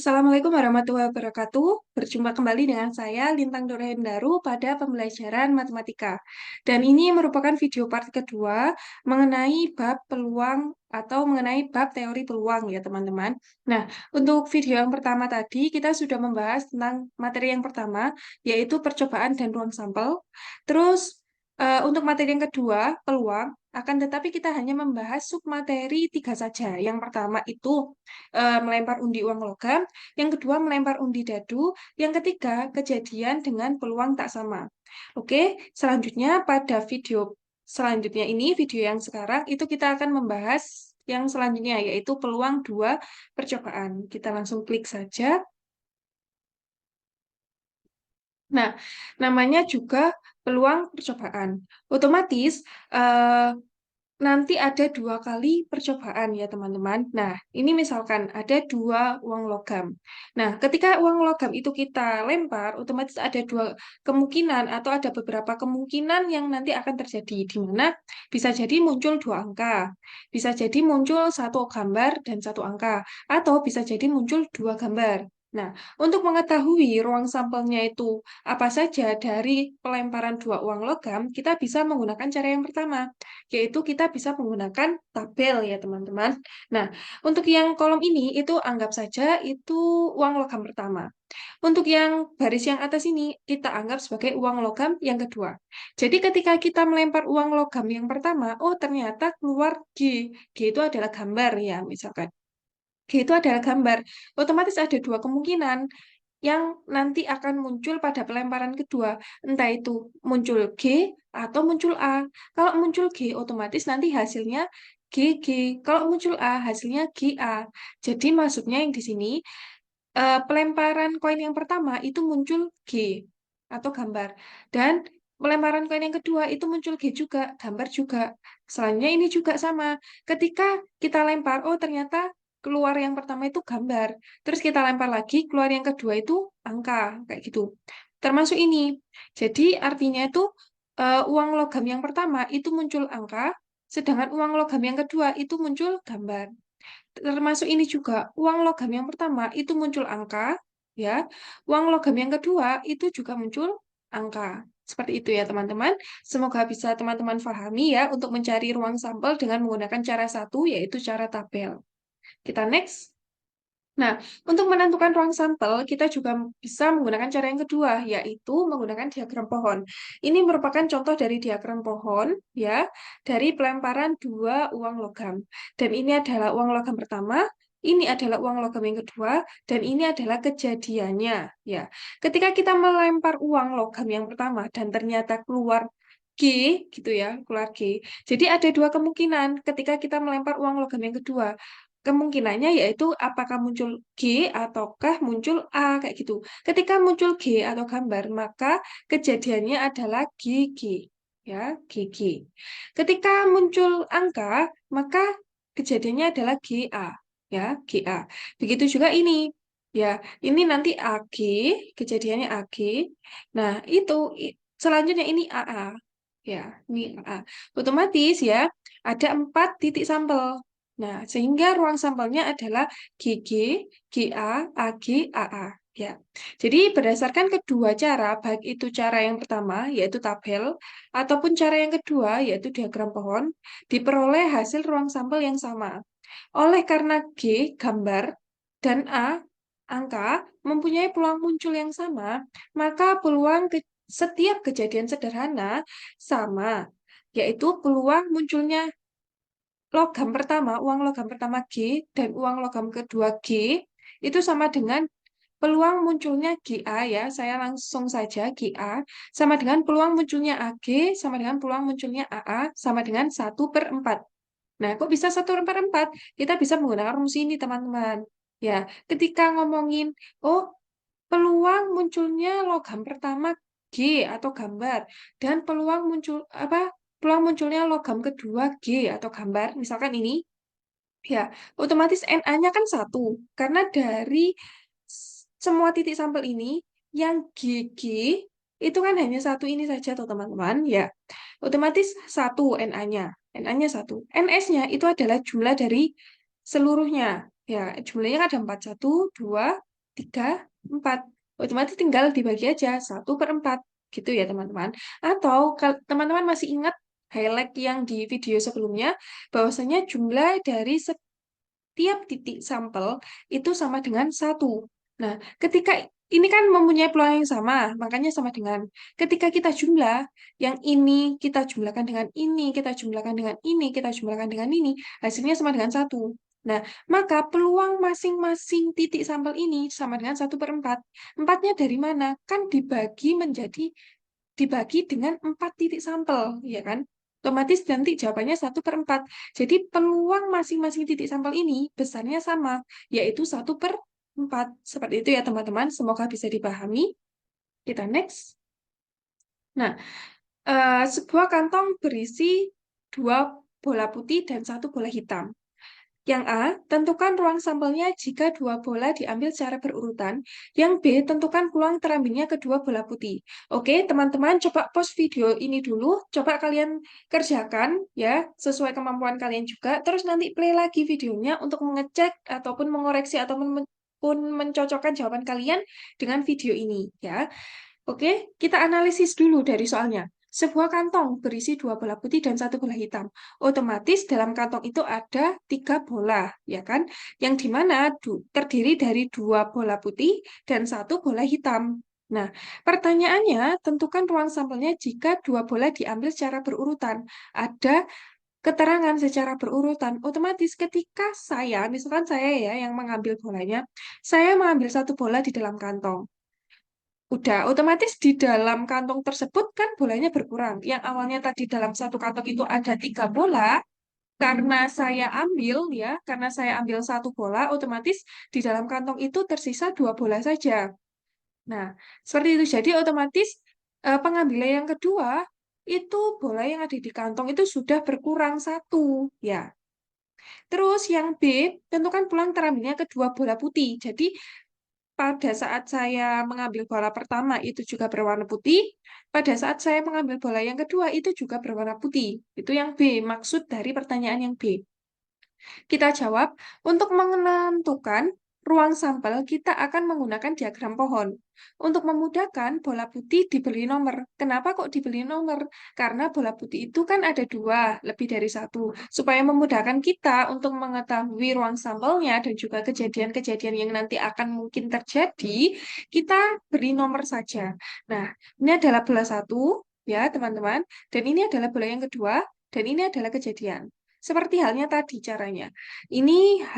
Assalamualaikum warahmatullahi wabarakatuh. Berjumpa kembali dengan saya, Lintang Nurhendaru, pada pembelajaran matematika. Dan ini merupakan video part kedua mengenai bab peluang atau mengenai bab teori peluang ya teman-teman. Nah, untuk video yang pertama tadi, kita sudah membahas tentang materi yang pertama, yaitu percobaan dan ruang sampel. Terus, untuk materi yang kedua, peluang, akan tetapi kita hanya membahas submateri tiga saja. Yang pertama itu melempar undi uang logam, yang kedua melempar undi dadu, yang ketiga kejadian dengan peluang tak sama. Oke, selanjutnya pada video selanjutnya ini, video yang sekarang itu kita akan membahas yang selanjutnya yaitu peluang dua percobaan. Kita langsung klik saja. Nah, namanya juga peluang percobaan. Otomatis eh, nanti ada dua kali percobaan ya teman-teman. Nah, ini misalkan ada dua uang logam. Nah, ketika uang logam itu kita lempar, otomatis ada dua kemungkinan atau ada beberapa kemungkinan yang nanti akan terjadi, di mana bisa jadi muncul dua angka, bisa jadi muncul satu gambar dan satu angka, atau bisa jadi muncul dua gambar. Nah, untuk mengetahui ruang sampelnya itu apa saja dari pelemparan dua uang logam, kita bisa menggunakan cara yang pertama, yaitu kita bisa menggunakan tabel ya teman-teman. Nah, untuk yang kolom ini itu anggap saja itu uang logam pertama. Untuk yang baris yang atas ini kita anggap sebagai uang logam yang kedua. Jadi ketika kita melempar uang logam yang pertama, oh ternyata keluar G. G itu adalah gambar ya misalkan. G itu adalah gambar. Otomatis ada dua kemungkinan yang nanti akan muncul pada pelemparan kedua. Entah itu muncul G atau muncul A. Kalau muncul G, otomatis nanti hasilnya GG. Kalau muncul A, hasilnya GA. Jadi maksudnya yang di sini, pelemparan koin yang pertama itu muncul G atau gambar. Dan pelemparan koin yang kedua itu muncul G juga, gambar juga. Selanjutnya ini juga sama. Ketika kita lempar, oh ternyata keluar yang pertama itu gambar. Terus kita lempar lagi, keluar yang kedua itu angka, kayak gitu. Termasuk ini. Jadi artinya itu uang logam yang pertama itu muncul angka, sedangkan uang logam yang kedua itu muncul gambar. Termasuk ini juga, uang logam yang pertama itu muncul angka, ya. Uang logam yang kedua itu juga muncul angka. Seperti itu ya teman-teman. Semoga bisa teman-teman pahami ya untuk mencari ruang sampel dengan menggunakan cara satu, yaitu cara tabel. Kita next. Nah, untuk menentukan ruang sampel, kita juga bisa menggunakan cara yang kedua, yaitu menggunakan diagram pohon. Ini merupakan contoh dari diagram pohon, ya, dari pelemparan dua uang logam. Dan ini adalah uang logam pertama, ini adalah uang logam yang kedua, dan ini adalah kejadiannya, ya. Ketika kita melempar uang logam yang pertama dan ternyata keluar G, gitu ya, keluar G. Jadi ada dua kemungkinan ketika kita melempar uang logam yang kedua. Kemungkinannya yaitu apakah muncul G ataukah muncul A kayak gitu. Ketika muncul G atau gambar, maka kejadiannya adalah GG ya, GG. Ketika muncul angka, maka kejadiannya adalah GA ya, GA. Begitu juga ini. Ya, ini nanti AG, kejadiannya AG. Nah, itu selanjutnya ini AA. Ya, ini AA. Otomatis ya, ada 4 titik sampel. Nah, sehingga ruang sampelnya adalah GG, GA, AG, AA. Ya. Jadi berdasarkan kedua cara, baik itu cara yang pertama yaitu tabel ataupun cara yang kedua yaitu diagram pohon, diperoleh hasil ruang sampel yang sama. Oleh karena G gambar dan A angka mempunyai peluang muncul yang sama, maka peluang setiap kejadian sederhana sama, yaitu peluang munculnya logam pertama, uang logam pertama G dan uang logam kedua G itu sama dengan peluang munculnya GA ya. Saya langsung saja GA sama dengan peluang munculnya AG sama dengan peluang munculnya AA sama dengan 1/4. Nah, kok bisa 1/4? Kita bisa menggunakan rumus ini, teman-teman. Ya, ketika ngomongin, oh, peluang munculnya logam pertama G atau gambar dan peluang muncul apa? Peluang munculnya logam kedua G atau gambar, misalkan ini, ya, otomatis NA-nya kan satu, karena dari semua titik sampel ini, yang GG itu kan hanya satu ini saja, tuh teman-teman, ya. Otomatis satu NA-nya, NA-nya satu. NS-nya itu adalah jumlah dari seluruhnya, ya. Jumlahnya kan ada 4, 1, 2, 3, 4. Otomatis tinggal dibagi aja 1/4. Gitu ya, teman-teman. Atau kalau teman-teman masih ingat highlight yang di video sebelumnya, bahwasanya jumlah dari setiap titik sampel itu sama dengan 1. Nah, ketika ini kan mempunyai peluang yang sama, makanya sama dengan. Ketika kita jumlah, yang ini kita jumlahkan dengan ini, kita jumlahkan dengan ini, kita jumlahkan dengan ini, hasilnya sama dengan 1. Nah, maka peluang masing-masing titik sampel ini sama dengan 1/4. Empatnya dari mana? Kan dibagi dengan 4 titik sampel, ya kan? Otomatis nanti jawabannya 1/4. Jadi peluang masing-masing titik sampel ini besarnya sama, yaitu 1/4. Seperti itu ya teman-teman, semoga bisa dipahami. Kita next. Nah, sebuah kantong berisi 2 bola putih dan 1 bola hitam. Yang A, tentukan ruang sampelnya jika 2 bola diambil secara berurutan. Yang B, tentukan peluang terambilnya kedua bola putih. Oke, teman-teman, coba pause video ini dulu. Coba kalian kerjakan ya, sesuai kemampuan kalian juga. Terus nanti play lagi videonya untuk mengecek ataupun mengoreksi ataupun mencocokkan jawaban kalian dengan video ini ya. Oke, kita analisis dulu dari soalnya. Sebuah kantong berisi 2 bola putih dan 1 bola hitam. Otomatis dalam kantong itu ada 3 bola, ya kan? Yang dimana terdiri dari 2 bola putih dan 1 bola hitam. Nah, pertanyaannya, tentukan ruang sampelnya jika 2 bola diambil secara berurutan. Ada keterangan secara berurutan. Otomatis ketika misalkan saya ya yang mengambil bolanya, saya mengambil 1 bola di dalam kantong. Udah, otomatis di dalam kantong tersebut kan bolanya berkurang. Yang awalnya tadi dalam satu kantong itu ada 3 bola, karena saya ambil 1 bola, otomatis di dalam kantong itu tersisa 2 bola saja. Nah, seperti itu. Jadi otomatis pengambilan yang kedua itu bola yang ada di kantong itu sudah berkurang 1, ya. Terus yang B, tentukan peluang terambilnya kedua bola putih. Jadi pada saat saya mengambil bola pertama itu juga berwarna putih, pada saat saya mengambil bola yang kedua itu juga berwarna putih. Itu yang B, maksud dari pertanyaan yang B. Kita jawab, untuk menentukan ruang sampel, kita akan menggunakan diagram pohon. Untuk memudahkan, bola putih diberi nomor. Kenapa kok diberi nomor? Karena bola putih itu kan ada 2, lebih dari 1. Supaya memudahkan kita untuk mengetahui ruang sampelnya dan juga kejadian-kejadian yang nanti akan mungkin terjadi, kita beri nomor saja. Nah, ini adalah bola 1, ya teman-teman. Dan ini adalah bola yang kedua, dan ini adalah kejadian. Seperti halnya tadi caranya. Ini H,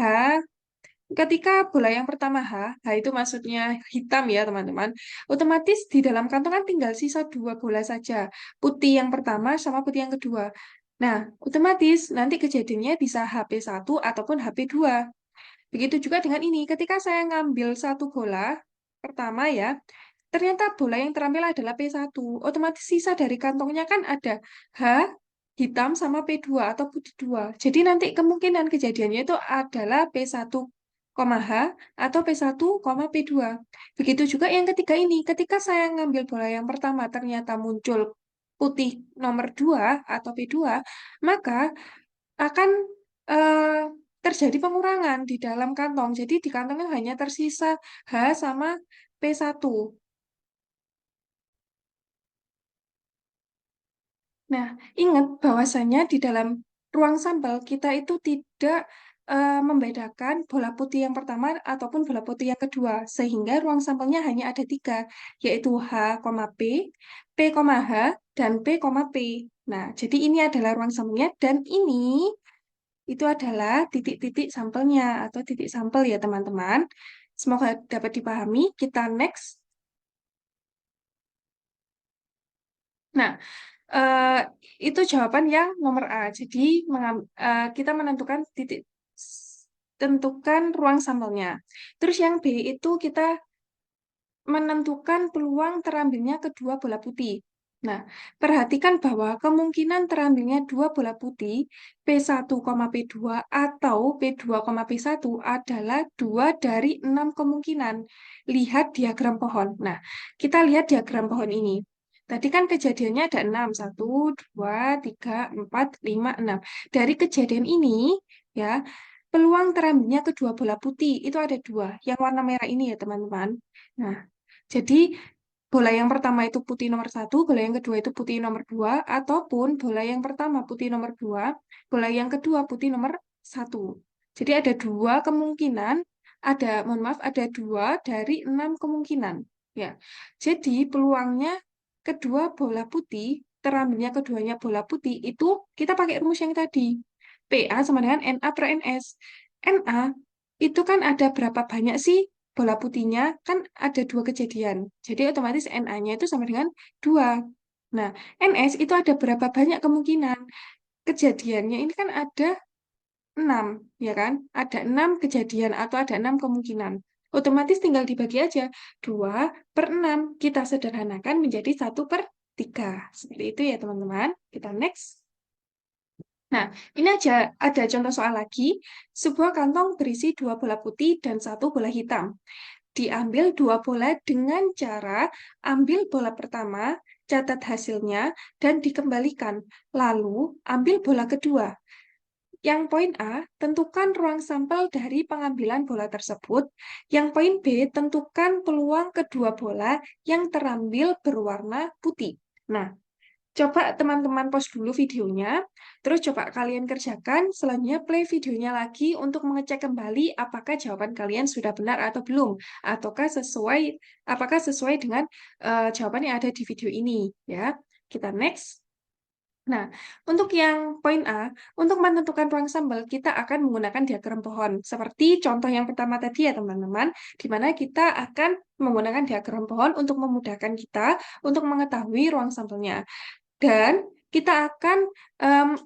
ketika bola yang pertama H itu maksudnya hitam ya teman-teman. Otomatis di dalam kantong kan tinggal sisa 2 bola saja. Putih yang pertama sama putih yang kedua. Nah, otomatis nanti kejadiannya bisa HP1 ataupun HP2. Begitu juga dengan ini, ketika saya ngambil 1 bola pertama ya, ternyata bola yang terambil adalah P1. Otomatis sisa dari kantongnya kan ada H, hitam sama P2 atau putih 2. Jadi nanti kemungkinan kejadiannya itu adalah P1, H atau P1, P2. Begitu juga yang ketiga ini, ketika saya ngambil bola yang pertama ternyata muncul putih nomor 2 atau P2, maka akan eh, terjadi pengurangan di dalam kantong. Jadi di kantongnya hanya tersisa H sama P1. Nah, ingat bahwasanya di dalam ruang sampel kita itu tidak membedakan bola putih yang pertama ataupun bola putih yang kedua, sehingga ruang sampelnya hanya ada 3, yaitu H, P, P, H, dan P. Nah, jadi ini adalah ruang sampelnya, dan ini itu adalah titik-titik sampelnya atau titik sampel ya teman-teman. Semoga dapat dipahami. Kita next. Nah, eh, itu jawaban yang nomor A. Jadi kita menentukan tentukan ruang sampelnya. Terus yang B itu kita menentukan peluang terambilnya kedua bola putih. Nah, perhatikan bahwa kemungkinan terambilnya 2 bola putih P1, P2 atau P2, P1 adalah 2 dari 6 kemungkinan. Lihat diagram pohon. Nah, kita lihat diagram pohon ini. Tadi kan kejadiannya ada 6. 1, 2, 3, 4, 5, 6. Dari kejadian ini, ya, peluang terambilnya kedua bola putih itu ada dua, yang warna merah ini ya teman-teman. Nah, jadi bola yang pertama itu putih nomor satu, bola yang kedua itu putih nomor dua, ataupun bola yang pertama putih nomor dua, bola yang kedua putih nomor satu. Jadi ada dua kemungkinan, mohon maaf, ada dua dari 6 kemungkinan. Ya, jadi peluangnya kedua bola putih, terambilnya keduanya bola putih itu kita pakai rumus yang tadi. PA sama dengan NA per NS. NA itu kan ada berapa banyak sih bola putihnya? Kan ada dua kejadian. Jadi otomatis NA-nya itu sama dengan 2. Nah, NS itu ada berapa banyak kemungkinan? Kejadiannya ini kan ada 6, ya kan? Ada 6 kejadian atau ada 6 kemungkinan. Otomatis tinggal dibagi aja. 2/6. Kita sederhanakan menjadi 1/3. Seperti itu ya teman-teman. Kita next. Nah, ini aja ada contoh soal lagi. Sebuah kantong berisi 2 bola putih dan 1 bola hitam. Diambil 2 bola dengan cara ambil bola pertama, catat hasilnya, dan dikembalikan. Lalu, ambil bola kedua. Yang poin A, tentukan ruang sampel dari pengambilan bola tersebut. Yang poin B, tentukan peluang kedua bola yang terambil berwarna putih. Nah, coba teman-teman pause dulu videonya, terus coba kalian kerjakan, selanjutnya play videonya lagi untuk mengecek kembali apakah jawaban kalian sudah benar atau belum, apakah sesuai dengan jawaban yang ada di video ini, ya. Kita next. Nah, untuk yang poin A, untuk menentukan ruang sampel, kita akan menggunakan diagram pohon. Seperti contoh yang pertama tadi ya teman-teman, di mana kita akan menggunakan diagram pohon untuk memudahkan kita untuk mengetahui ruang sampelnya. Dan kita akan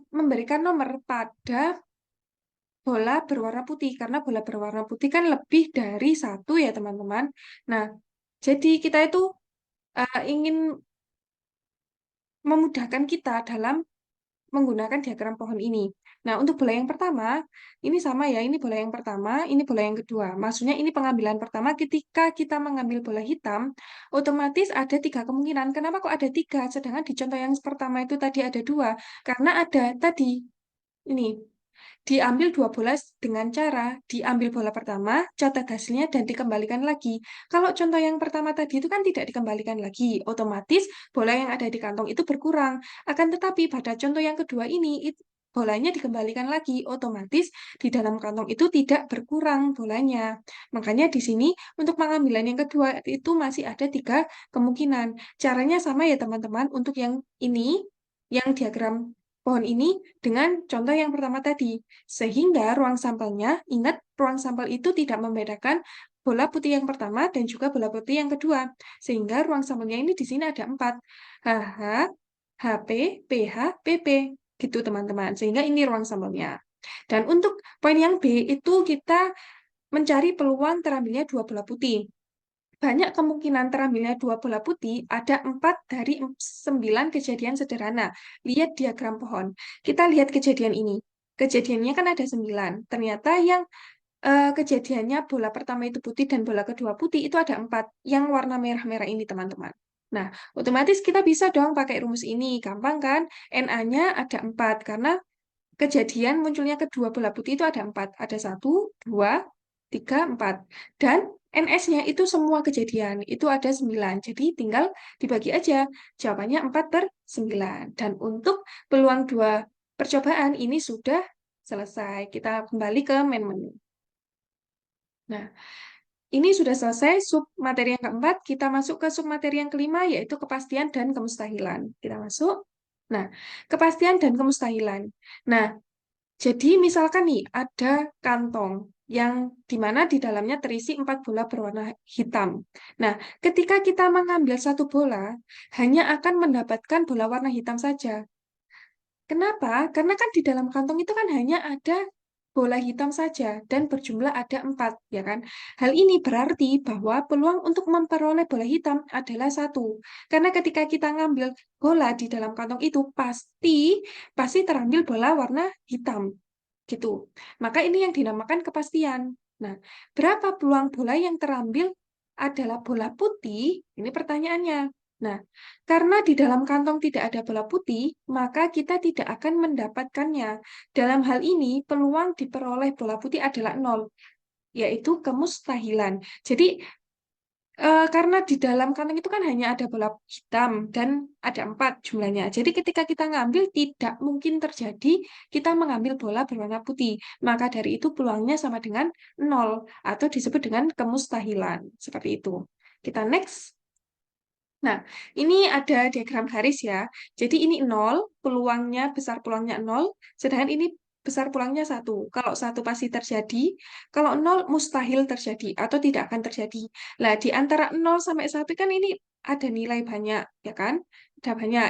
memberikan nomor pada bola berwarna putih, karena bola berwarna putih kan lebih dari satu ya teman-teman. Nah, jadi kita itu ingin memudahkan kita dalam menggunakan diagram pohon ini. Nah, untuk bola yang pertama, ini sama ya, ini bola yang pertama, ini bola yang kedua. Maksudnya ini pengambilan pertama ketika kita mengambil bola hitam, otomatis ada 3 kemungkinan. Kenapa kok ada 3? Sedangkan di contoh yang pertama itu tadi ada 2. Karena ada tadi, ini, diambil 2 bola dengan cara diambil bola pertama, catat hasilnya, dan dikembalikan lagi. Kalau contoh yang pertama tadi itu kan tidak dikembalikan lagi, otomatis bola yang ada di kantong itu berkurang. Akan tetapi pada contoh yang kedua ini, bolanya dikembalikan lagi, otomatis di dalam kantong itu tidak berkurang bolanya. Makanya di sini untuk pengambilan yang kedua itu masih ada 3 kemungkinan. Caranya sama ya teman-teman, untuk yang ini, yang diagram pohon ini dengan contoh yang pertama tadi. Sehingga ruang sampelnya, ingat ruang sampel itu tidak membedakan bola putih yang pertama dan juga bola putih yang kedua. Sehingga ruang sampelnya ini di sini ada 4. HH, HP, PH, PP. Gitu teman-teman. Sehingga ini ruang sampelnya. Dan untuk poin yang B itu kita mencari peluang terambilnya 2 bola putih. Banyak kemungkinan terambilnya 2 bola putih, ada 4 dari 9 kejadian sederhana. Lihat diagram pohon. Kita lihat kejadian ini. Kejadiannya kan ada 9. Ternyata yang kejadiannya bola pertama itu putih dan bola kedua putih itu ada 4. Yang warna merah-merah ini, teman-teman. Nah, otomatis kita bisa dong pakai rumus ini. Gampang kan? NA-nya ada 4, karena kejadian munculnya kedua bola putih itu ada 4. Ada 1, 2, 3, 4. Dan NS-nya itu semua kejadian. Itu ada 9. Jadi tinggal dibagi aja. Jawabannya 4/9. Dan untuk peluang 2 percobaan ini sudah selesai. Kita kembali ke main menu. Nah, ini sudah selesai sub materi yang keempat. Kita masuk ke sub materi yang kelima, yaitu kepastian dan kemustahilan. Kita masuk. Nah, kepastian dan kemustahilan. Nah, jadi misalkan nih ada kantong yang dimana di dalamnya terisi 4 bola berwarna hitam. Nah, ketika kita mengambil 1 bola, hanya akan mendapatkan bola warna hitam saja. Kenapa? Karena kan di dalam kantong itu kan hanya ada bola hitam saja dan berjumlah ada 4, ya kan? Hal ini berarti bahwa peluang untuk memperoleh bola hitam adalah 1. Karena ketika kita ngambil bola di dalam kantong itu pasti terambil bola warna hitam, gitu. Maka ini yang dinamakan kepastian. Nah, berapa peluang bola yang terambil adalah bola putih? Ini pertanyaannya. Nah, karena di dalam kantong tidak ada bola putih, maka kita tidak akan mendapatkannya. Dalam hal ini, peluang diperoleh bola putih adalah nol, yaitu kemustahilan. Jadi, karena di dalam kantong itu kan hanya ada bola hitam dan ada 4 jumlahnya. Jadi ketika kita ngambil tidak mungkin terjadi kita mengambil bola berwarna putih. Maka dari itu peluangnya sama dengan nol atau disebut dengan kemustahilan. Seperti itu. Kita next. Nah, ini ada diagram garis ya. Jadi ini nol, peluangnya besar peluangnya nol, sedangkan ini besar peluangnya satu. Kalau satu pasti terjadi, kalau nol mustahil terjadi atau tidak akan terjadi. Nah, di antara nol sampai satu kan ini ada nilai banyak, ya kan? Ada banyak.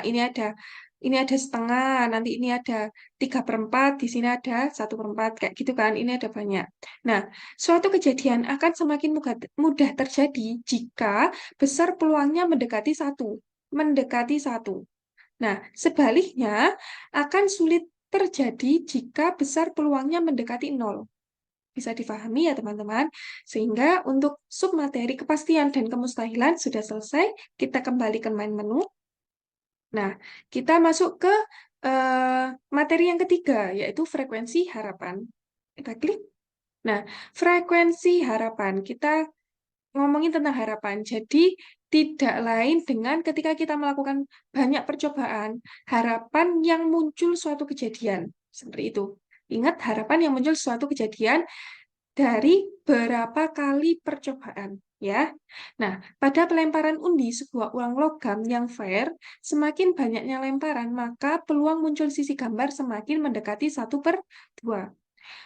Ini ada setengah, nanti ini ada 3/4, di sini ada 1/4, kayak gitu kan. Ini ada banyak. Nah, suatu kejadian akan semakin mudah terjadi jika besar peluangnya mendekati satu. Mendekati satu. Nah, sebaliknya akan sulit terjadi jika besar peluangnya mendekati nol. Bisa difahami ya teman-teman? Sehingga untuk submateri kepastian dan kemustahilan sudah selesai. Kita kembali ke main menu. Nah, kita masuk ke materi yang ketiga, yaitu frekuensi harapan. Kita klik. Nah, frekuensi harapan. Kita ngomongin tentang harapan. Jadi, tidak lain dengan ketika kita melakukan banyak percobaan, harapan yang muncul suatu kejadian. Seperti itu. Ingat, harapan yang muncul suatu kejadian dari berapa kali percobaan. Ya, nah, pada pelemparan undi sebuah uang logam yang fair, semakin banyaknya lemparan, maka peluang muncul sisi gambar semakin mendekati 1/2.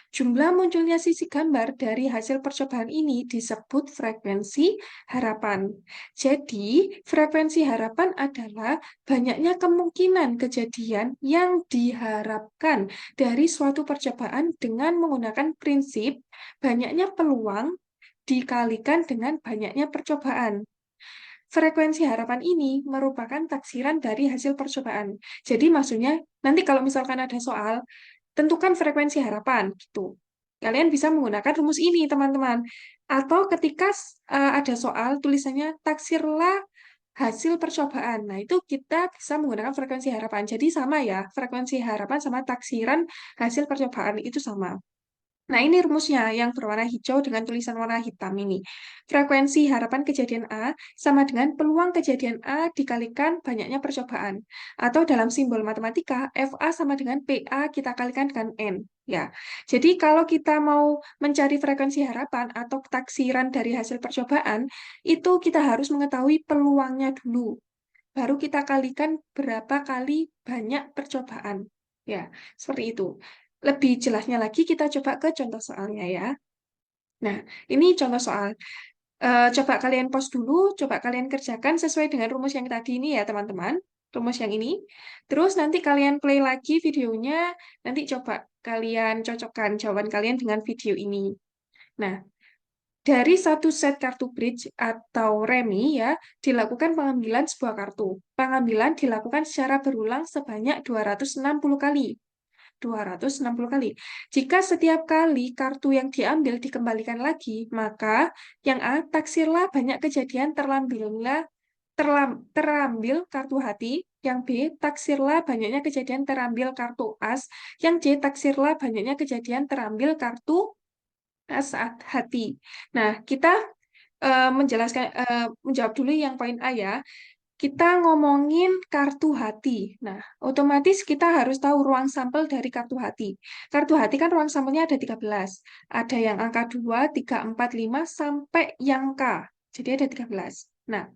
Jumlah munculnya sisi gambar dari hasil percobaan ini disebut frekuensi harapan. Jadi, frekuensi harapan adalah banyaknya kemungkinan kejadian yang diharapkan dari suatu percobaan dengan menggunakan prinsip banyaknya peluang dikalikan dengan banyaknya percobaan. Frekuensi harapan ini merupakan taksiran dari hasil percobaan. Jadi maksudnya, nanti kalau misalkan ada soal, tentukan frekuensi harapan gitu. Kalian bisa menggunakan rumus ini, teman-teman. Atau ketika ada soal tulisannya taksirlah hasil percobaan. Nah, itu kita bisa menggunakan frekuensi harapan. Jadi sama ya, frekuensi harapan sama taksiran hasil percobaan itu sama. Nah, ini rumusnya yang berwarna hijau dengan tulisan warna hitam ini. Frekuensi harapan kejadian A sama dengan peluang kejadian A dikalikan banyaknya percobaan. Atau dalam simbol matematika, FA sama dengan PA kita kalikan dengan N. Ya, jadi kalau kita mau mencari frekuensi harapan atau taksiran dari hasil percobaan, itu kita harus mengetahui peluangnya dulu. Baru kita kalikan berapa kali banyak percobaan. Ya, seperti itu. Lebih jelasnya lagi kita coba ke contoh soalnya ya. Nah, ini contoh soal. Coba kalian pause dulu, coba kalian kerjakan sesuai dengan rumus yang tadi ini ya teman-teman. Rumus yang ini. Terus nanti kalian play lagi videonya, nanti coba kalian cocokkan jawaban kalian dengan video ini. Nah, dari satu set kartu bridge atau remi ya, dilakukan pengambilan sebuah kartu. Pengambilan dilakukan secara berulang sebanyak 260 kali. 260 kali. Jika setiap kali kartu yang diambil dikembalikan lagi, maka yang A, taksirlah banyak kejadian terambil kartu hati. Yang B, taksirlah banyaknya kejadian terambil kartu as. Yang C, taksirlah banyaknya kejadian terambil kartu as saat hati. Nah, kita menjawab dulu yang poin A ya. Kita ngomongin kartu hati. Nah, otomatis kita harus tahu ruang sampel dari kartu hati. Kartu hati kan ruang sampelnya ada 13. Ada yang angka 2, 3, 4, 5, sampai yang K. Jadi ada 13. Nah,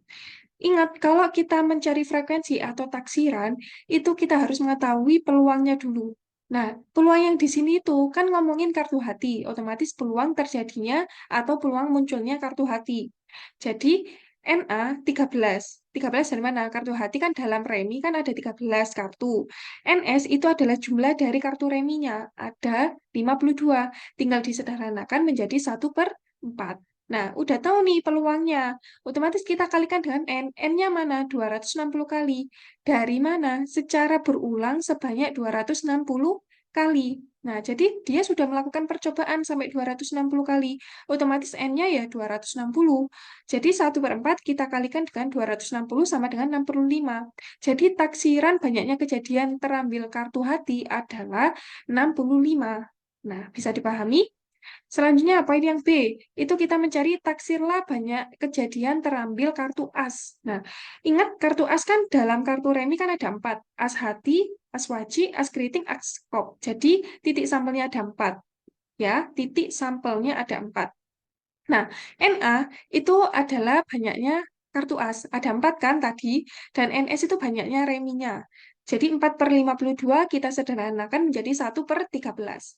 ingat kalau kita mencari frekuensi atau taksiran, itu kita harus mengetahui peluangnya dulu. Nah, peluang yang di sini itu kan ngomongin kartu hati, otomatis peluang terjadinya atau peluang munculnya kartu hati. Jadi, NA 13. 13 dari mana? Kartu hati kan dalam remi kan ada 13 kartu. NS itu adalah jumlah dari kartu reminya. Ada 52. Tinggal disederhanakan menjadi 1/4. Nah, udah tahu nih peluangnya. Otomatis kita kalikan dengan N. N-nya mana? 260 kali. Dari mana? Secara berulang sebanyak 260 kali. Nah, jadi dia sudah melakukan percobaan sampai 260 kali. Otomatis N-nya ya 260. Jadi 1/4 kita kalikan dengan 260 sama dengan 65. Jadi taksiran banyaknya kejadian terambil kartu hati adalah 65. Nah, bisa dipahami? Selanjutnya apa ini yang B? Itu kita mencari taksirlah banyak kejadian terambil kartu as. Nah, ingat kartu as kan dalam kartu remi kan ada 4. As hati, as waji, as keriting, as kop. Jadi titik sampelnya ada 4. Ya, titik sampelnya ada 4. Nah, NA itu adalah banyaknya kartu as. Ada 4 kan tadi, dan NS itu banyaknya reminya. Jadi 4/52 kita sederhanakan menjadi 1/13.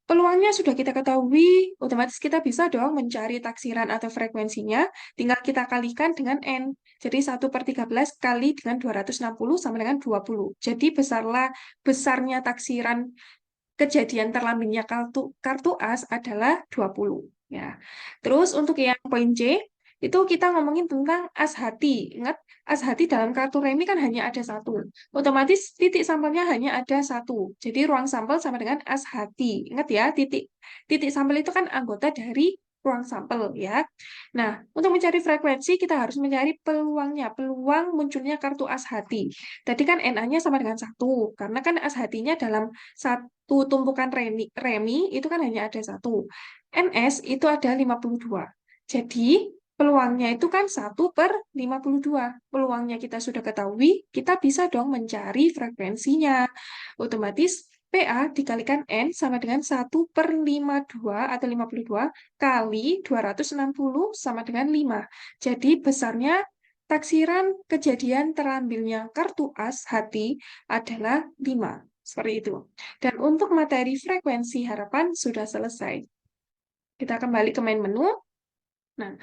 Peluangnya sudah kita ketahui, otomatis kita bisa dong mencari taksiran atau frekuensinya, tinggal kita kalikan dengan N. Jadi 1/13 kali dengan 260 sama dengan 20. Jadi besarnya taksiran kejadian terlambatnya kartu as adalah 20. Ya. Terus untuk yang poin C, itu kita ngomongin tentang as hati. Ingat, as hati dalam kartu remi kan hanya ada satu. Otomatis titik sampelnya hanya ada satu. Jadi ruang sampel sama dengan as hati. Ingat ya, titik titik sampel itu kan anggota dari ruang sampel ya. Nah, untuk mencari frekuensi kita harus mencari peluangnya, peluang munculnya kartu as hati. Tadi kan NA-nya sama dengan satu, karena kan as hatinya dalam satu tumpukan remi itu kan hanya ada satu. NS itu ada 52. Jadi, peluangnya itu kan 1/52. Peluangnya kita sudah ketahui, kita bisa dong mencari frekuensinya. Otomatis PA dikalikan N sama dengan 1/52 atau 52 kali 260 sama dengan 5. Jadi, besarnya taksiran kejadian terambilnya kartu as hati adalah 5. Seperti itu. Dan untuk materi frekuensi harapan sudah selesai. Kita kembali ke main menu. Nah,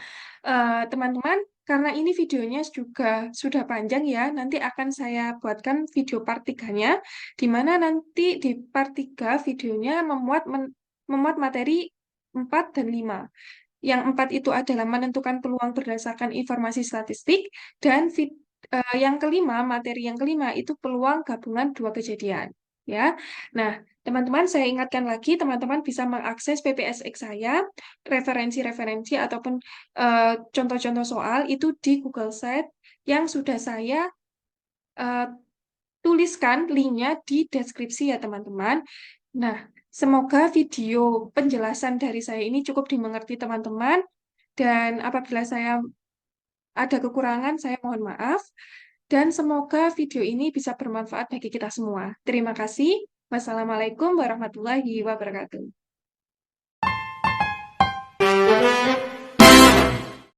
teman-teman, karena ini videonya juga sudah panjang ya, nanti akan saya buatkan video part 3-nya, di mana nanti di part 3 videonya memuat materi 4 dan 5. Yang 4 itu adalah menentukan peluang berdasarkan informasi statistik, dan yang kelima, materi yang kelima itu peluang gabungan dua kejadian. Ya, nah teman-teman saya ingatkan lagi, teman-teman bisa mengakses PPSX saya, referensi-referensi ataupun contoh-contoh soal itu di Google Sheet yang sudah saya eh, tuliskan linknya di deskripsi ya teman-teman. Nah, semoga video penjelasan dari saya ini cukup dimengerti teman-teman. Dan apabila saya ada kekurangan, saya mohon maaf. Dan semoga video ini bisa bermanfaat bagi kita semua. Terima kasih. Wassalamualaikum warahmatullahi wabarakatuh.